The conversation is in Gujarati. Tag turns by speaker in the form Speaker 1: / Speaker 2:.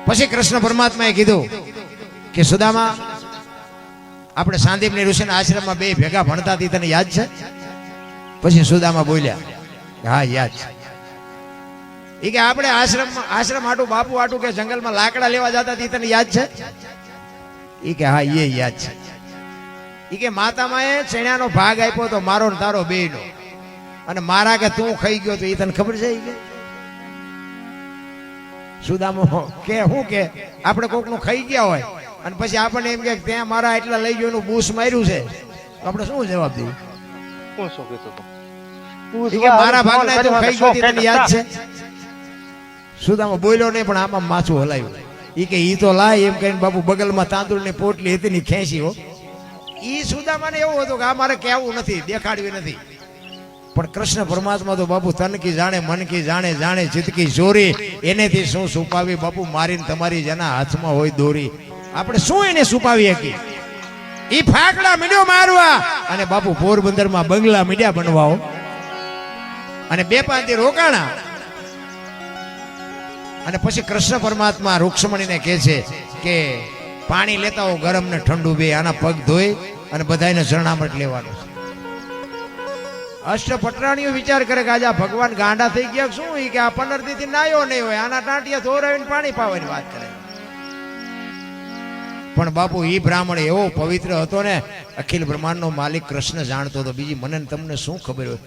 Speaker 1: પછી કૃષ્ણ પરમાત્માએ કીધું કે સુદામા, આપણે સાંદીપની ઋષિના આશ્રમમાં બે ભેગા ભણતા હતી, તને યાદ છે? પછી સુદામા બોલ્યા, હા યાદ છે. એ કે આપણે આશ્રમ આટું બાપુ આટું કે જંગલમાં લાકડા લેવા જતા હતી, તને યાદ છે? એ કે હા એ યાદ છે. એ કે માતામાએ ચણ્યાનો ભાગ આપ્યો તો મારો ને તારો બેયનો, અને મારા કે તું ખાઈ ગયો તો એ તને ખબર છે? કે સુદામો કે હું કે આપણે કોકનું ખાઈ ગયા હોય અને પછી આપણને એમ કે ત્યાં મારા એટલા લઈ ગયો, બૂસ માર્યું છે, તો આપણે શું જવાબ દઈએ? મારા ભાગના તું ખાઈ ગયો, તને યાદ છે? સુદામો બોલ્યો નહીં, પણ આમાં માથું હલાવ્યું. ઈ કે ઈ તો લાય એમ કહીને બાપુ બગલમાં તાંદુળની પોટલી હતી ને ખેંચી. હો, ઈ સુદામાને એવું હતું કે આ મારે કહેવું નથી, દેખાડવી નથી. પણ કૃષ્ણ પરમાત્મા તો બાપુ તન કી જાણે, મન કી જાણે, જાણે ચિતકી ચોરી, એનેથી શું છુપાવી બાપુ? મારીને તમારી જેના હાથમાં હોય દોરી, આપણે શું એને છુપાવી શકીએ? ઈ ફાકડા મીડ્યો મારવા અને બાપુ પોરબંદરમાં બંગલા મીડ્યા બનવાઓ, અને 2-5 દી રોકાણા. અને પછી કૃષ્ણ પરમાત્મા રૂક્ષ્મણીને કહે છે કે પાણી લેતા હો ગરમ ને ઠંડુ બે, આના પગ ધોઈ અને બધાને શરણામત લેવાનું છે. અષ્ટપટરાણીઓ વિચાર કરે કે આજે ભગવાન ગાંડા થઈ ગયા શું? કે આ 15 દી થી નાયો નહીં હોય, આના ટાંટિયા ધોરાવીને પાણી પાવાની વાત કરે. પણ બાપુ ઈ બ્રાહ્મણ એવો પવિત્ર હતો ને, અખિલ બ્રહ્માંડનો માલિક કૃષ્ણ જાણતો હતો, બીજી મને તમને શું ખબર હોય?